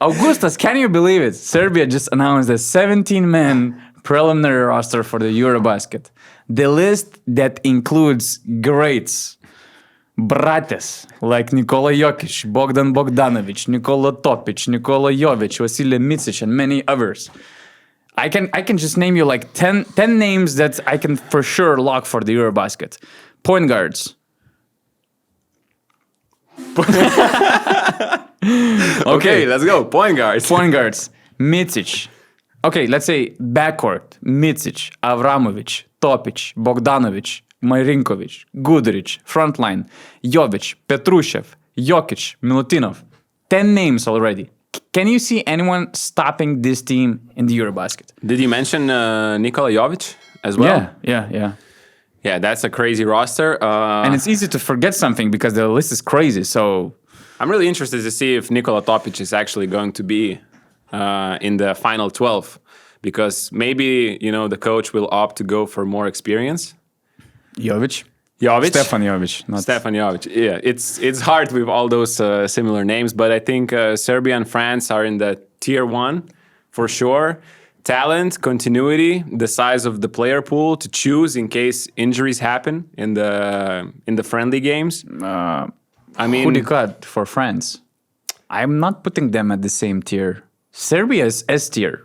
Augustas, can you believe it? Serbia just announced a 17-man preliminary roster for the EuroBasket. The list that includes greats, brates like Nikola Jokic, Bogdan Bogdanovic, Nikola Topic, Nikola Jovic, Vasilij Micic, and many others. I can just name you like 10 names that I can for sure lock for the EuroBasket. Point guards. Okay, let's go. Point guards. Point guards. Micic. Okay, let's say backcourt. Micic, Avramovic, Topic, Bogdanovic, Marinkovic, Guduric. Frontline. Jovic, Petrushev, Jokic, Milutinov. 10 names already. Can you see anyone stopping this team in the EuroBasket? Did you mention Nikola Jovic as well? Yeah. Yeah, that's a crazy roster. And it's easy to forget something because the list is crazy. So I'm really interested to see if Nikola Topic is actually going to be in the final 12, because maybe, the coach will opt to go for more experience. Jovic. Stefan Jovic. Yeah, it's hard with all those similar names, but I think Serbia and France are in the tier 1 for sure. Talent, continuity, the size of the player pool to choose in case injuries happen in the friendly games. Who do you got for France? I'm not putting them at the same tier. Serbia is S tier.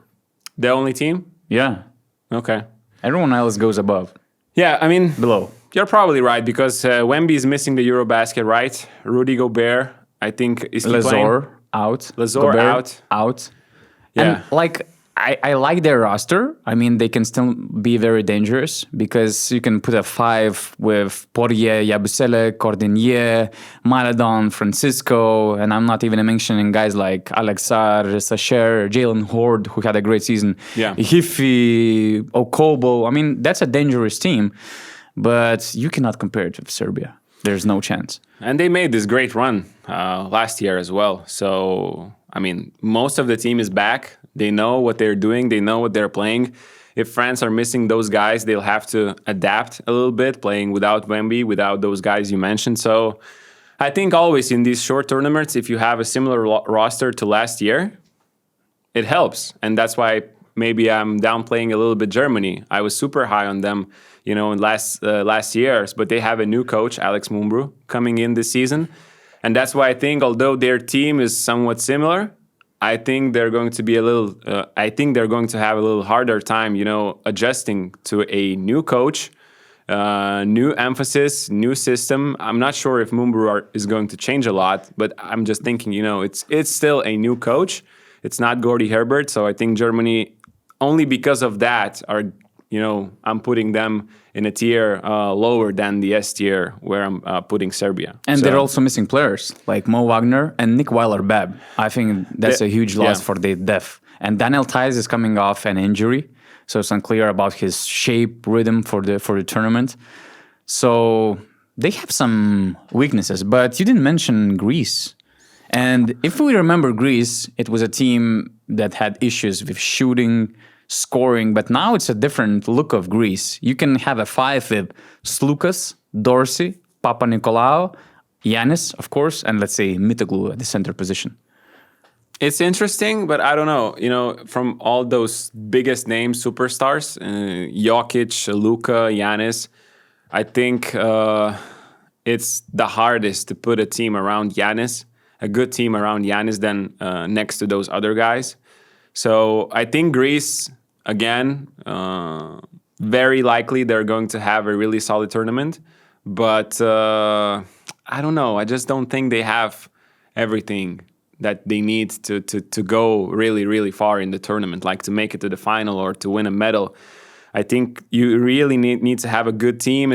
The only team? Yeah. Okay. Everyone else goes above. Yeah, Below. You're probably right, because Wemby is missing the EuroBasket, right? Rudy Gobert, I think, is he playing? Out. Lazor Gobert out. Yeah. And I like their roster. They can still be very dangerous because you can put a 5 with Poirier, Yabusele, Cordinier, Maladon, Francisco, and I'm not even mentioning guys like Alexar, Sacher, Jalen Horde, who had a great season. Yeah. Hifi, Okobo. That's a dangerous team, but you cannot compare it with Serbia. There's no chance. And they made this great run last year as well. So, most of the team is back. They know what they're doing. They know what they're playing. If France are missing those guys, they'll have to adapt a little bit, playing without Wemby, without those guys you mentioned. So I think always in these short tournaments, if you have a similar roster to last year, it helps. And that's why maybe I'm downplaying a little bit Germany. I was super high on them, in last years, but they have a new coach, Alex Mumbrou, coming in this season. And that's why I think, although their team is somewhat similar, I think they're going to be have a little harder time, adjusting to a new coach, new emphasis, new system. I'm not sure if Mumbrou is going to change a lot, but I'm just thinking, it's still a new coach. It's not Gordy Herbert, so I think Germany, only because of that, are, I'm putting them in a tier lower than the S tier where I'm putting Serbia. And they're also missing players like Mo Wagner and Nick Weiler-Babb. I think that's a huge loss for the depth. And Daniel Theis is coming off an injury, so it's unclear about his shape, rhythm for the tournament. So they have some weaknesses, but you didn't mention Greece. And if we remember Greece, it was a team that had issues with shooting, scoring, but now it's a different look of Greece. You can have a 5 with Slukas, Dorsey, Papanikolaou, Giannis, of course, and let's say Mitoglou at the center position. It's interesting, but I don't know. From all those biggest name superstars, Jokic, Luka, Giannis, I think it's the hardest to put a team around Giannis, a good team around Giannis, than next to those other guys. So I think Greece, again, very likely they're going to have a really solid tournament. But I don't know. I just don't think they have everything that they need to go really, really far in the tournament, like to make it to the final or to win a medal. I think you really need to have a good team.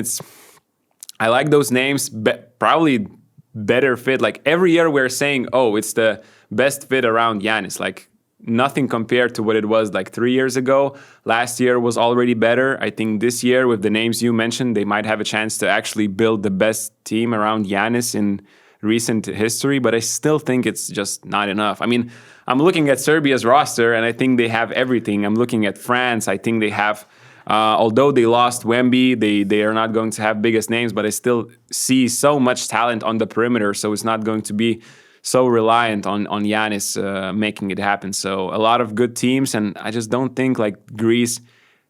I like those names, probably better fit. Like every year we're saying, it's the best fit around Giannis. Like nothing compared to what it was like 3 years ago. Last year was already better. I think this year, with the names you mentioned, they might have a chance to actually build the best team around Giannis in recent history, but I still think it's just not enough. I'm looking at Serbia's roster, and I think they have everything. I'm looking at France. I think they have, although they lost Wemby, they are not going to have biggest names, but I still see so much talent on the perimeter, so it's not going to be so reliant on Giannis making it happen. So a lot of good teams, and I just don't think like Greece.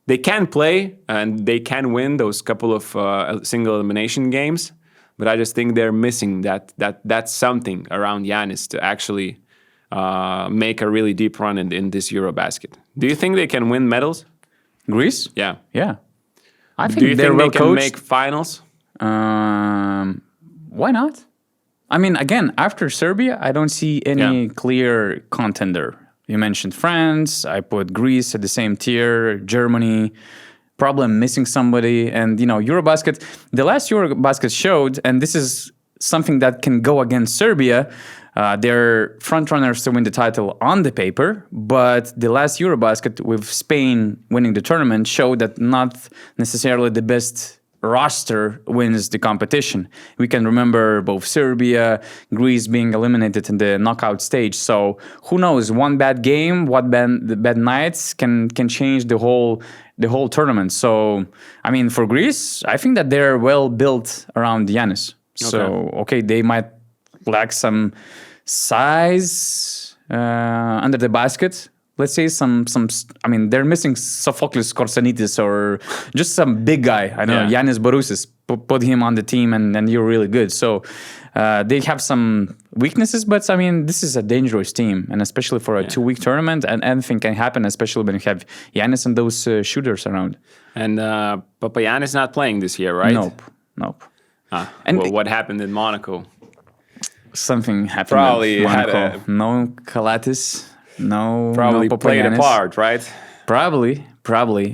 They can play and they can win those couple of single elimination games, but I just think they're missing that's something around Giannis to actually make a really deep run in this EuroBasket. Do you think they can win medals? Greece? Yeah. Yeah. I think Do you they're think well they can coached. make finals? Why not? I mean, again, after Serbia, I don't see any clear contender. You mentioned France. I put Greece at the same tier. Germany, probably missing somebody. And, EuroBasket, the last EuroBasket showed, and this is something that can go against Serbia, they're front runners to win the title on the paper, but the last EuroBasket with Spain winning the tournament showed that not necessarily the best roster wins the competition. We can remember both Serbia, Greece being eliminated in the knockout stage. So who knows? One bad game, the bad nights can change the whole tournament. So I mean, for Greece, I think that they're well built around Giannis. So okay, they might lack some size under the basket. Let's say some. I mean, they're missing Sophocles Korsanitis or just some big guy. I don't know, Yannis Borousis. Put him on the team, and you're really good. So they have some weaknesses, but I mean, this is a dangerous team, and especially for a 2-week tournament, and anything can happen, especially when you have Giannis and those shooters around. And Papayan is not playing this year, right? Nope. And what happened in Monaco? Something happened. Probably in had Monaco. No Kalatis. No, probably no played a part, right? Probably.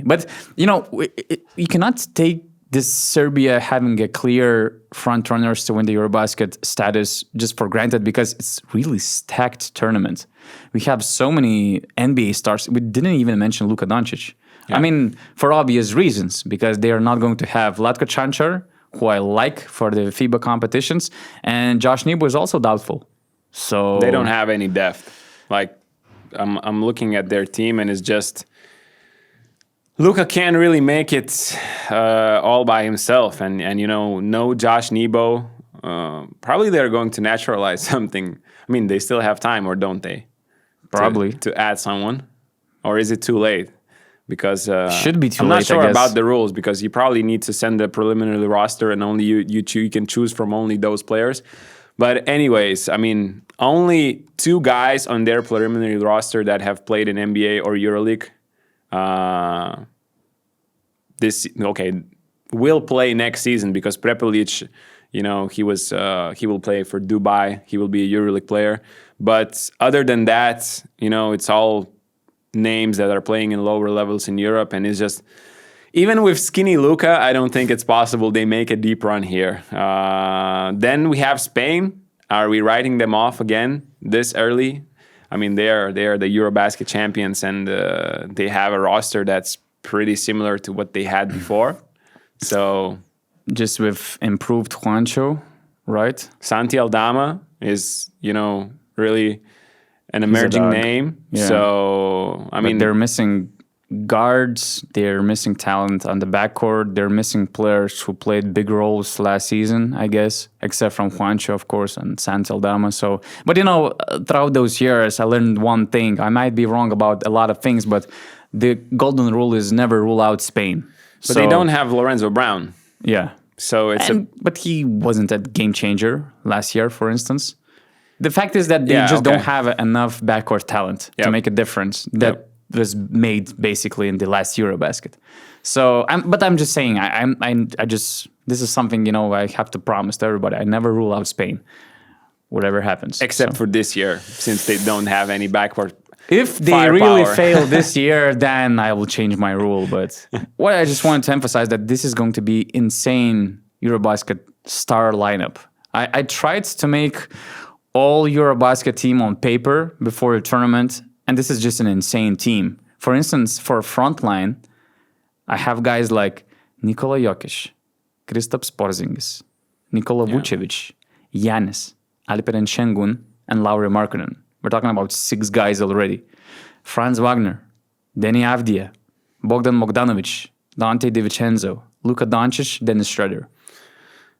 But, you cannot take this Serbia having a clear front runners to win the EuroBasket status just for granted because it's really stacked tournament. We have so many NBA stars. We didn't even mention Luka Doncic. Yeah. I mean, for obvious reasons, because they are not going to have Latko Cancar, who I like for the FIBA competitions, and Josh Nebo is also doubtful. So they don't have any depth. Like, I'm looking at their team, and it's just Luka can't really make it all by himself, and no Josh Nebo. Probably they're going to naturalize something. I mean, they still have time, or don't they? Probably to add someone, or is it too late? Because should be too I'm late. not sure about the rules because you probably need to send a preliminary roster, and only you can choose from only those players. But anyways, I mean, only 2 guys on their preliminary roster that have played in NBA or EuroLeague will play next season because Prepelic, he will play for Dubai. He will be a EuroLeague player. But other than that, it's all names that are playing in lower levels in Europe, and it's just even with skinny Luka, I don't think it's possible they make a deep run here. Then we have Spain. Are we writing them off again this early? I mean, they are the EuroBasket champions, and they have a roster that's pretty similar to what they had before. So just with improved Juancho, right? Santi Aldama is, really an emerging name. Yeah. So, I mean, they're missing guards, they're missing talent on the backcourt, they're missing players who played big roles last season, I guess, except from Juancho, of course, and Santi Aldama. So, but throughout those years, I learned one thing. I might be wrong about a lot of things, but the golden rule is never rule out Spain. But they don't have Lorenzo Brown. Yeah. So but he wasn't a game changer last year, for instance. The fact is that they don't have enough backcourt talent to make a difference that was made basically in the last EuroBasket. So, I'm just saying, this is something, I have to promise to everybody. I never rule out Spain, whatever happens. Except for this year, since they don't have any backcourt If they really fail this year, then I will change my rule. But what I just wanted to emphasize that this is going to be insane EuroBasket star lineup. I tried to make all EuroBasket team on paper before the tournament, and this is just an insane team. For instance, for frontline, I have guys like Nikola Jokic, Kristaps Porzingis, Nikola Vucevic, Giannis, Alperen Şengün, and Lauri Markkanen. We're talking about 6 guys already. Franz Wagner, Deni Avdija, Bogdan Bogdanovic, Dante DiVincenzo, Luka Doncic, Dennis Schroeder.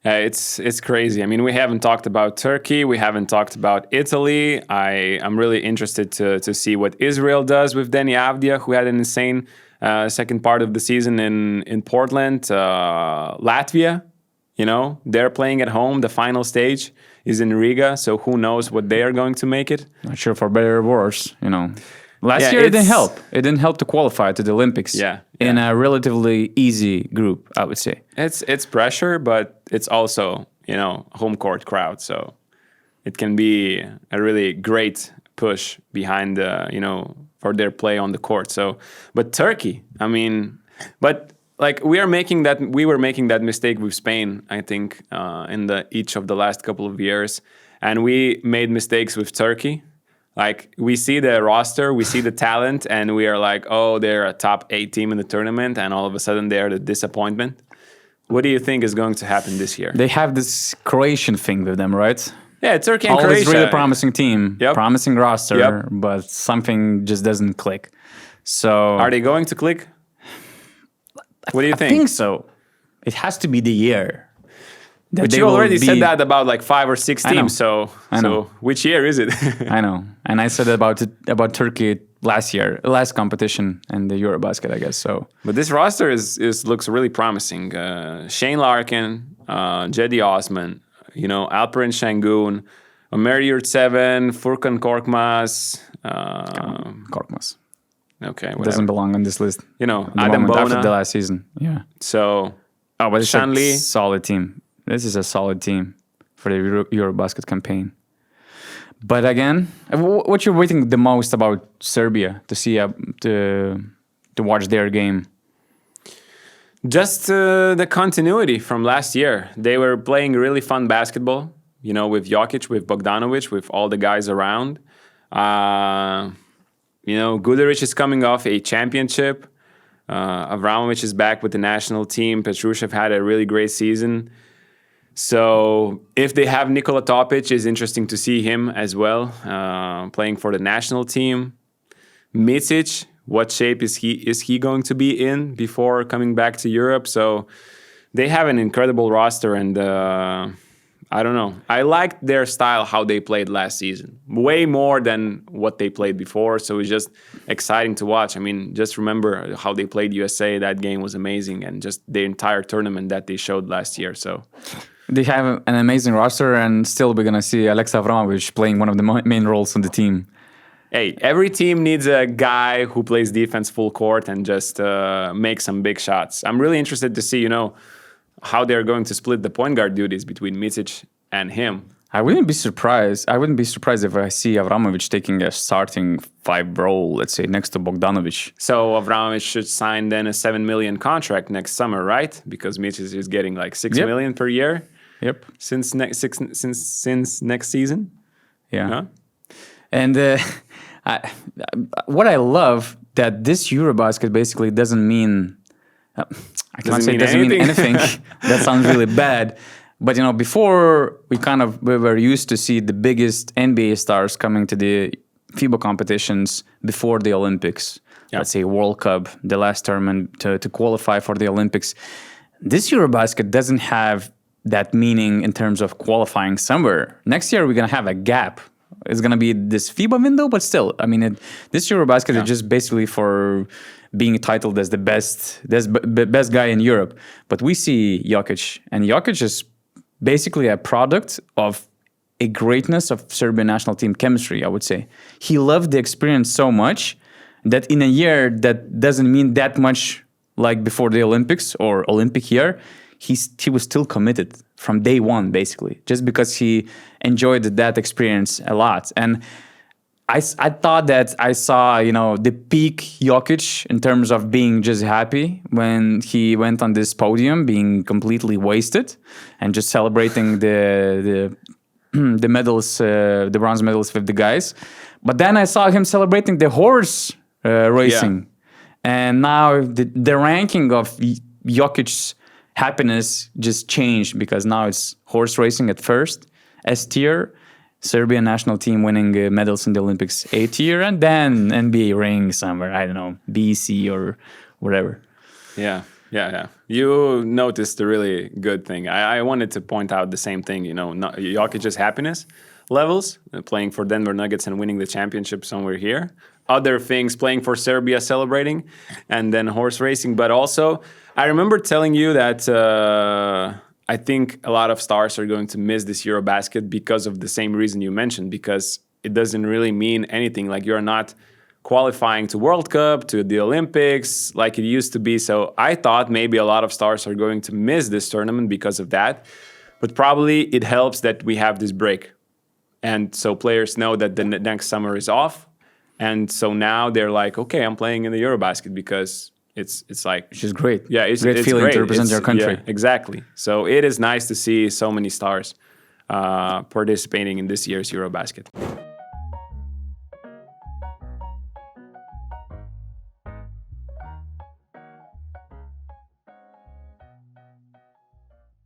It's crazy. I mean, we haven't talked about Turkey. We haven't talked about Italy. I'm really interested to see what Israel does with Deni Avdija, who had an insane second part of the season in Portland. Latvia, they're playing at home. The final stage is in Riga, so who knows what they are going to make it. Not sure for better or worse, Last year it didn't help. It didn't help to qualify to the Olympics. In a relatively easy group, I would say. It's pressure, but it's also home court crowd, so it can be a really great push behind for their play on the court. So, but Turkey, I mean, but like we were making that mistake with Spain, I think, in each of the last couple of years, and we made mistakes with Turkey. Like, we see the roster, we see the talent, and we are like, oh, they're a top 8 team in the tournament, and all of a sudden they're the disappointment. What do you think is going to happen this year? They have this Croatian thing with them, right? Yeah, Turkey and Always Croatia. really promising team, promising roster, but something just doesn't click. So, are they going to click? What do you think? I think so. It has to be the year. But you already said that about like 5 or 6 teams. So which year is it? I know, and I said about Turkey last competition and the EuroBasket, I guess. So, but this roster looks really promising. Shane Larkin, Cedi Osman, Alperen Şengün, Ömer Yurtseven, Furkan Korkmaz. Korkmaz. Okay, whatever. Doesn't belong on this list. Adam Bona after the last season. Yeah. So, but it's Shanley. a solid team. This is a solid team for the EuroBasket campaign. But again, what you're waiting the most about Serbia to see to watch their game? Just the continuity from last year. They were playing really fun basketball, with Jokic, with Bogdanovic, with all the guys around. Guduric is coming off a championship. Avramovic is back with the national team. Petrushev had a really great season. So if they have Nikola Topic, it's interesting to see him as well, playing for the national team. Micic, what shape is he going to be in before coming back to Europe? So they have an incredible roster, and I don't know. I liked their style, how they played last season, way more than what they played before. So it's just exciting to watch. I mean, just remember how they played USA. That game was amazing, and just the entire tournament that they showed last year. So they have an amazing roster, and still we're going to see Alex Avramovic playing one of the main roles on the team. Hey, every team needs a guy who plays defense full court and just makes some big shots. I'm really interested to see, how they're going to split the point guard duties between Micic and him. I wouldn't be surprised if I see Avramovic taking a starting 5 role, let's say, next to Bogdanovic. So Avramovic should sign then a $7 million contract next summer, right? Because Micic is getting like $6 million per year. Yep. Since next season. Yeah. Huh? And what I love that this EuroBasket basically doesn't mean. I can't say it doesn't mean anything. That sounds really bad. But before we were used to see the biggest NBA stars coming to the FIBA competitions before the Olympics. Yeah. Let's say World Cup, the last tournament to qualify for the Olympics. This EuroBasket doesn't have that meaning in terms of qualifying somewhere. Next year we're gonna have a gap. It's gonna be this FIBA window, but still, I mean, this EuroBasket is just basically for being titled as the best guy in Europe. But we see Jokic, and Jokic is basically a product of a greatness of Serbian national team chemistry, I would say. He loved the experience so much that in a year that doesn't mean that much like before the Olympics or Olympic year, he was still committed from day one, basically, just because he enjoyed that experience a lot. And I thought that I saw, the peak Jokic in terms of being just happy when he went on this podium, being completely wasted and just celebrating the medals, the bronze medals with the guys. But then I saw him celebrating the horse racing. Yeah. And now the ranking of Jokic's happiness just changed because now it's horse racing at first, S tier, Serbian national team winning medals in the Olympics, A tier, and then NBA ring somewhere, I don't know, B, C, or whatever. Yeah. Yeah. You noticed a really good thing. I wanted to point out the same thing, Jokic's happiness levels, playing for Denver Nuggets and winning the championship somewhere here. Other things, playing for Serbia, celebrating, and then horse racing. But also, I remember telling you that I think a lot of stars are going to miss this EuroBasket because of the same reason you mentioned, because it doesn't really mean anything. Like, you're not qualifying to World Cup, to the Olympics, like it used to be. So I thought maybe a lot of stars are going to miss this tournament because of that. But probably it helps that we have this break. And so players know that the next summer is off. And so now they're like, okay, I'm playing in the EuroBasket because it's like... Which is great. Yeah, it's great feeling great to represent your country. Yeah, exactly. So it is nice to see so many stars participating in this year's EuroBasket.